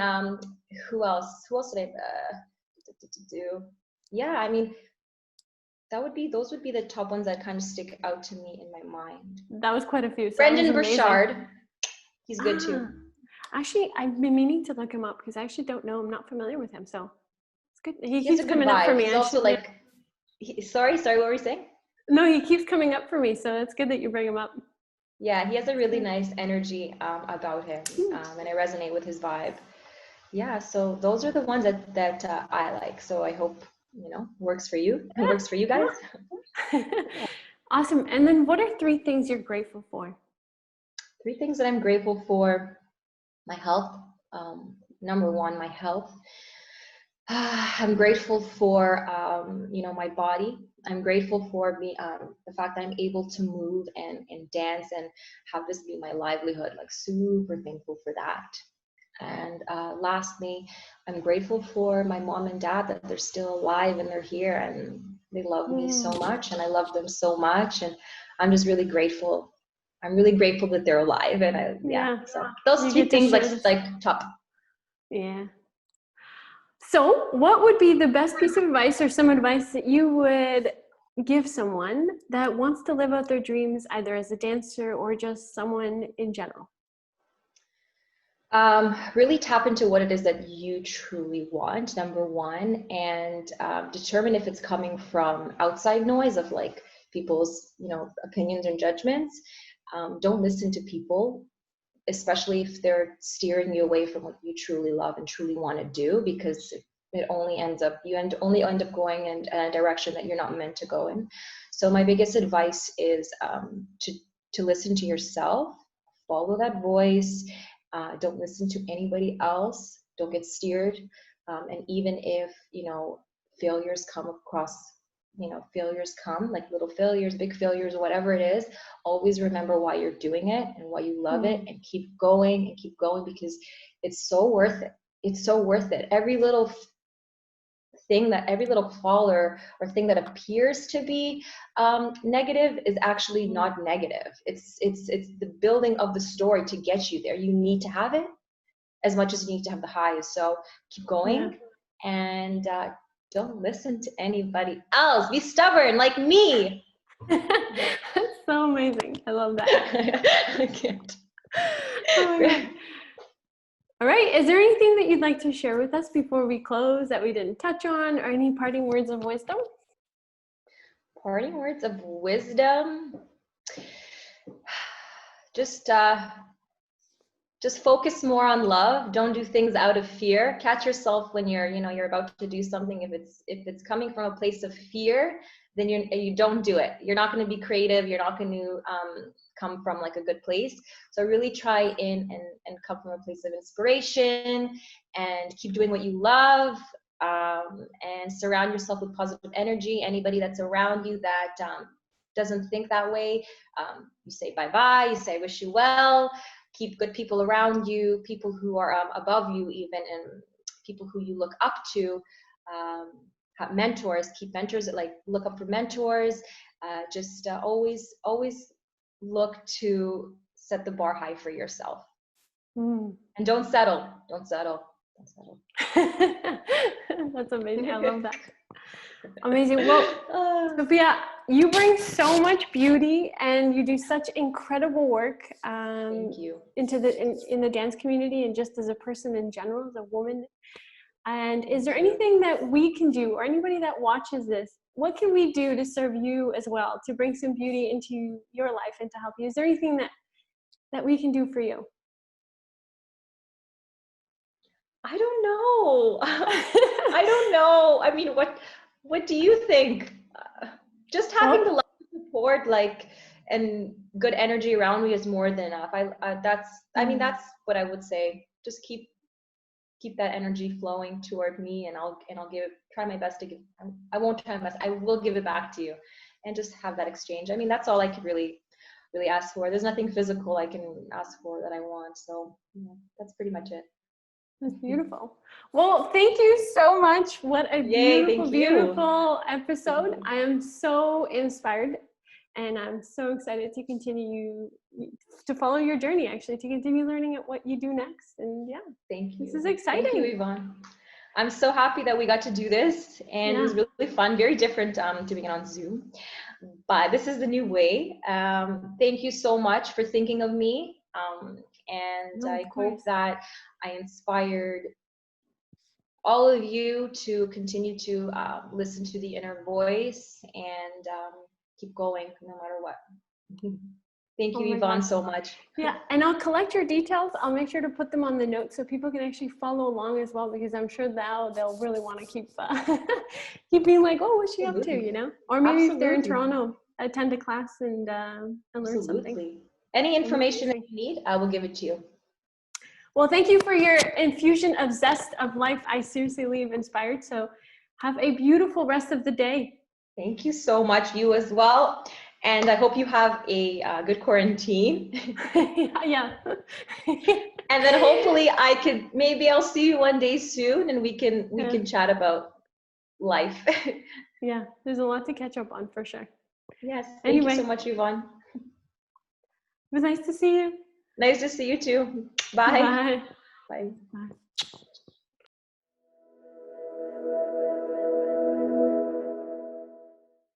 who else? Who else did I do? Yeah, I mean, those would be the top ones that kind of stick out to me in my mind. That was quite a few. So Brendan Burchard, he's good too. Actually, I've been meaning to look him up because I actually don't know. I'm not familiar with him, so it's good. He keeps coming up for me. He's also like, sorry, what were you saying? No, he keeps coming up for me, so it's good that you bring him up. Yeah, he has a really nice energy about him, and I resonate with his vibe. Yeah, so those are the ones that I like. So I hope works for you. It works for you guys. Awesome. And then, what are 3 things you're grateful for? 3 things that I'm grateful for. My health, number 1, my health. I'm grateful for, my body. I'm grateful for the fact that I'm able to move and dance and have this be my livelihood, like super thankful for that. And lastly, I'm grateful for my mom and dad, that they're still alive and they're here and they love me so much, and I love them so much. And I'm just really grateful. I'm really grateful that they're alive, and so those 2 things like top. Yeah. So what would be the best piece of advice or some advice that you would give someone that wants to live out their dreams, either as a dancer or just someone in general? Really tap into what it is that you truly want, number 1, and determine if it's coming from outside noise of like people's, opinions and judgments. Don't listen to people, especially if they're steering you away from what you truly love and truly want to do, because it only ends up, you only end up going in a direction that you're not meant to go in. So my biggest advice is to listen to yourself, follow that voice, don't listen to anybody else, don't get steered, and even if, failures come across, failures come, like little failures, big failures, whatever it is, always remember why you're doing it and why you love it, and keep going, because it's so worth it. It's so worth it. Every little fall or thing that appears to be negative is actually not negative. It's the building of the story to get you there. You need to have it as much as you need to have the highs. So keep going, and don't listen to anybody else. Be stubborn like me. That's so amazing. I love that. I can't. Oh my God. All right. Is there anything that you'd like to share with us before we close that we didn't touch on, or any parting words of wisdom? Parting words of wisdom. Just focus more on love. Don't do things out of fear. Catch yourself when you're about to do something. If it's coming from a place of fear, then you don't do it. You're not going to be creative. You're not going to come from like a good place. So really try and come from a place of inspiration, and keep doing what you love, and surround yourself with positive energy. Anybody that's around you that doesn't think that way, you say bye-bye, you say wish you well. Keep good people around you, people who are above you even, and people who you look up to. Have mentors, keep mentors, like look up for mentors. Always look to set the bar high for yourself. Mm. And don't settle. Don't settle. Don't settle. That's amazing. I love that. Amazing. Well, Sofia, you bring so much beauty and you do such incredible work Thank you. into in the dance community and just as a person in general, as a woman. And is there anything that we can do, or anybody that watches this, what can we do to serve you as well, to bring some beauty into your life and to help you? Is there anything that we can do for you? I don't know. I don't know. I mean, what do you think? Just having the love and support, like, and good energy around me is more than enough. I mean, that's what I would say. Just keep that energy flowing toward me, and I'll try my best to give. I won't try my best. I will give it back to you, and just have that exchange. I mean, that's all I could really ask for. There's nothing physical I can ask for that I want. So that's pretty much it. That's beautiful. Well, thank you so much. What a beautiful episode. I am so inspired and I'm so excited to continue to follow your journey, actually, to continue learning at what you do next. And yeah, thank you. This is exciting. Thank you, Yvonne. I'm so happy that we got to do this, and it was really fun, very different doing it on Zoom. But this is the new way. Thank you so much for thinking of me. And I hope that I inspired all of you to continue to listen to the inner voice and keep going no matter what. Thank you, Yvonne, so much. Yeah, and I'll collect your details. I'll make sure to put them on the notes so people can actually follow along as well, because I'm sure they'll really want to keep being like, oh, what's she up to, you know? Or maybe if they're in Toronto, attend a class and learn something. Any information that you need, I will give it to you. Well, thank you for your infusion of zest of life. I seriously leave inspired. So have a beautiful rest of the day. Thank you so much. You as well. And I hope you have a good quarantine. Yeah. And then hopefully I'll see you one day soon, and we can chat about life. Yeah, there's a lot to catch up on for sure. Yes. Thank you so much, Yvonne. It was nice to see you. Nice to see you too. Bye. Bye. Bye. Bye.